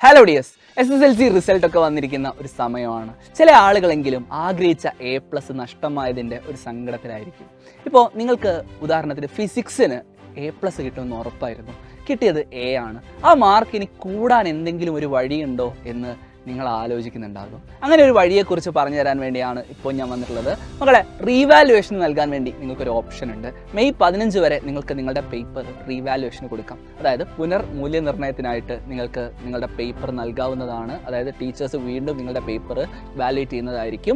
Hello dears, SSLC result ഒക്കെ വന്നിരിക്കുന്ന ഒരു സമയമാണ്. ചില ആളുകളെങ്കിലും ആഗ്രഹിച്ച A+ നഷ്ടമായതിൻ്റെ ഒരു സങ്കടത്തിലായിരിക്കും. ഇപ്പോൾ നിങ്ങൾക്ക് ഉദാഹരണത്തിന് ഫിസിക്സിന് A+ കിട്ടുമെന്ന് ഉറപ്പായിരുന്നു, കിട്ടിയത് A ആണ്. ആ മാർക്ക് ഇനി കൂടാൻ എന്തെങ്കിലും ഒരു വഴിയുണ്ടോ എന്ന് നിങ്ങൾ ആലോചിക്കുന്നുണ്ടാകും. അങ്ങനെ ഒരു വഴിയെക്കുറിച്ച് പറഞ്ഞു തരാൻ വേണ്ടിയാണ് ഇപ്പോൾ ഞാൻ വന്നിട്ടുള്ളത്. മക്കളെ, റീവാലുവേഷൻ നൽകാൻ വേണ്ടി നിങ്ങൾക്കൊരു ഓപ്ഷൻ ഉണ്ട്. മെയ് 15 വരെ നിങ്ങൾക്ക് നിങ്ങളുടെ പേപ്പർ റീവാലുവേഷന് കൊടുക്കാം. അതായത് പുനർമൂല്യനിർണ്ണയത്തിനായിട്ട് നിങ്ങൾക്ക് നിങ്ങളുടെ പേപ്പർ നൽകാവുന്നതാണ്. അതായത് ടീച്ചേഴ്സ് വീണ്ടും നിങ്ങളുടെ പേപ്പർ വാലുവേറ്റ് ചെയ്യുന്നതായിരിക്കും.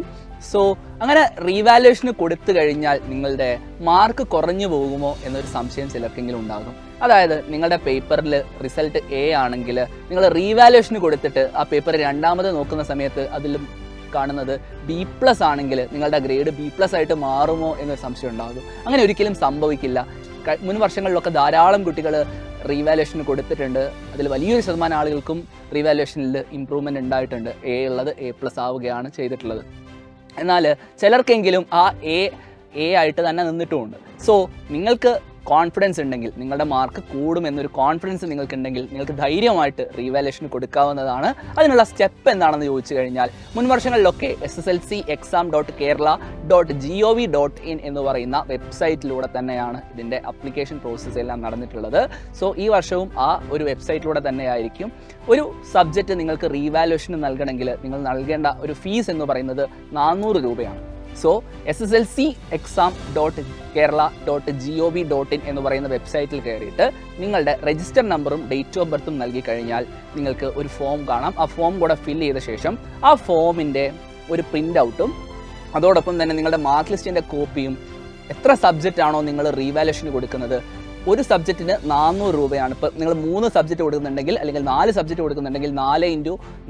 സോ അങ്ങനെ റീവാലുവേഷന് കൊടുത്തു കഴിഞ്ഞാൽ നിങ്ങളുടെ മാർക്ക് കുറഞ്ഞു പോകുമോ എന്നൊരു സംശയം ചിലർക്കെങ്കിലും ഉണ്ടാകും. അതായത് നിങ്ങളുടെ പേപ്പറിൽ റിസൾട്ട് A ആണെങ്കിൽ നിങ്ങൾ റീവാലുവേഷന് കൊടുത്തിട്ട് ആ പേപ്പർ രണ്ടാമത് നോക്കുന്ന സമയത്ത് അതിലും കാണുന്നത് B+ ആണെങ്കിൽ നിങ്ങളുടെ ഗ്രേഡ് B+ ആയിട്ട് മാറുമോ എന്നൊരു സംശയം ഉണ്ടാകും. അങ്ങനെ ഒരിക്കലും സംഭവിക്കില്ല. മുൻ വർഷങ്ങളിലൊക്കെ ധാരാളം കുട്ടികൾ റീവാലുവേഷന് കൊടുത്തിട്ടുണ്ട്. അതിൽ വലിയൊരു ശതമാനം ആളുകൾക്കും റീവാലുവേഷനിൽ ഇമ്പ്രൂവ്മെൻ്റ് ഉണ്ടായിട്ടുണ്ട്. A ഉള്ളത് A+ ആവുകയാണ് ചെയ്തിട്ടുള്ളത്. എന്നാൽ ചിലർക്കെങ്കിലും ആ A ആയിട്ട് തന്നെ നിന്നിട്ടുമുണ്ട്. സോ നിങ്ങൾക്ക് കോൺഫിഡൻസ് ഉണ്ടെങ്കിൽ, നിങ്ങളുടെ മാർക്ക് കൂടുമെന്നൊരു കോൺഫിഡൻസ് നിങ്ങൾക്കുണ്ടെങ്കിൽ നിങ്ങൾക്ക് ധൈര്യമായിട്ട് റീവാലുവേഷന് കൊടുക്കാവുന്നതാണ്. അതിനുള്ള സ്റ്റെപ്പ് എന്താണെന്ന് ചോദിച്ചു കഴിഞ്ഞാൽ, മുൻ വർഷങ്ങളിലൊക്കെ SSLCexam.kerala.gov.in എന്ന് പറയുന്ന വെബ്സൈറ്റിലൂടെ തന്നെയാണ് ഇതിൻ്റെ അപ്ലിക്കേഷൻ പ്രോസസ്സ് എല്ലാം നടന്നിട്ടുള്ളത്. സോ ഈ വർഷവും ആ ഒരു വെബ്സൈറ്റിലൂടെ തന്നെയായിരിക്കും. ഒരു സബ്ജക്റ്റ് നിങ്ങൾക്ക് റീവാലുവേഷന് നൽകണമെങ്കിൽ നിങ്ങൾ നൽകേണ്ട ഒരു ഫീസ് എന്ന് പറയുന്നത് 400 രൂപയാണ്. സോ SSLCexam.kerala.gov.in എന്ന് പറയുന്ന വെബ്സൈറ്റിൽ കയറിയിട്ട് നിങ്ങളുടെ രജിസ്റ്റർ നമ്പറും ഡേറ്റ് ഓഫ് ബർത്തും നൽകി കഴിഞ്ഞാൽ നിങ്ങൾക്ക് ഒരു ഫോം കാണാം. ആ ഫോം കൂടെ ഫില്ല് ചെയ്ത ശേഷം ആ ഫോമിൻ്റെ ഒരു പ്രിൻ്റ് ഔട്ടും അതോടൊപ്പം തന്നെ നിങ്ങളുടെ മാർക്ക് ലിസ്റ്റിൻ്റെ കോപ്പിയും, എത്ര സബ്ജക്റ്റ് ആണോ നിങ്ങൾ റീവാലുവേഷന് കൊടുക്കുന്നത്, ഒരു സബ്ജക്റ്റിന് 400 രൂപയാണ്. ഇപ്പോൾ നിങ്ങൾ 3 സബ്ജക്റ്റ് കൊടുക്കുന്നുണ്ടെങ്കിൽ അല്ലെങ്കിൽ 4 സബ്ജക്റ്റ് കൊടുക്കുന്നുണ്ടെങ്കിൽ 4 ×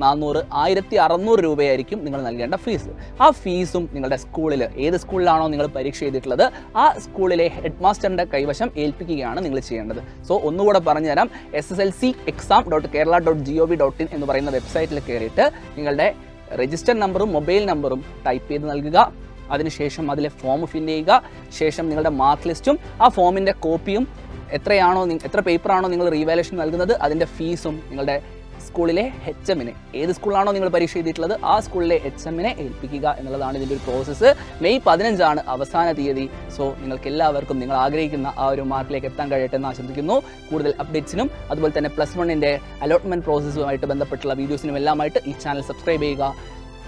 400 1600 രൂപയായിരിക്കും നിങ്ങൾ നൽകേണ്ട ഫീസ്. ആ ഫീസും നിങ്ങളുടെ സ്കൂളിൽ, ഏത് സ്കൂളിലാണോ നിങ്ങൾ പരീക്ഷ ചെയ്തിട്ടുള്ളത് ആ സ്കൂളിലെ ഹെഡ് മാസ്റ്ററിൻ്റെ കൈവശം ഏൽപ്പിക്കുകയാണ് നിങ്ങൾ ചെയ്യേണ്ടത്. സോ ഒന്നുകൂടെ പറഞ്ഞുതരാം, SSLCexam.kerala.gov.in എന്ന് പറയുന്ന വെബ്സൈറ്റിൽ കയറിയിട്ട് നിങ്ങളുടെ രജിസ്റ്റർ നമ്പറും മൊബൈൽ നമ്പറും ടൈപ്പ് ചെയ്ത് നൽകുക. അതിനുശേഷം അതിലെ ഫോം ഫില്ല് ചെയ്യുക. ശേഷം നിങ്ങളുടെ മാർക്ക് ലിസ്റ്റും ആ ഫോമിൻ്റെ കോപ്പിയും, എത്ര പേപ്പറാണോ നിങ്ങൾ റീവാലുവേഷൻ നൽകുന്നത് അതിൻ്റെ ഫീസും നിങ്ങളുടെ സ്കൂളിലെ HM-നെ, ഏത് സ്കൂളിലാണോ നിങ്ങൾ പരീക്ഷ ചെയ്തിട്ടുള്ളത് ആ സ്കൂളിലെ HM-നെ ഏൽപ്പിക്കുക എന്നുള്ളതാണ് ഇതിൻ്റെ ഒരു പ്രോസസ്സ്. മെയ് 15 അവസാന തീയതി. സോ നിങ്ങൾക്ക് എല്ലാവർക്കും നിങ്ങൾ ആഗ്രഹിക്കുന്ന ആ ഒരു മാർക്കിലേക്ക് എത്താൻ കഴിയട്ടെ എന്ന് ആശംസിക്കുന്നു. കൂടുതൽ അപ്ഡേറ്റ്സിനും അതുപോലെ തന്നെ +1-ൻ്റെ അലോട്ട്മെൻറ്റ് പ്രോസസ്സുമായിട്ട് ബന്ധപ്പെട്ടുള്ള വീഡിയോസിനും എല്ലാമായിട്ട് ഈ ചാനൽ സബ്സ്ക്രൈബ് ചെയ്യുക.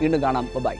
വീണ്ടും കാണാം. ബൈ.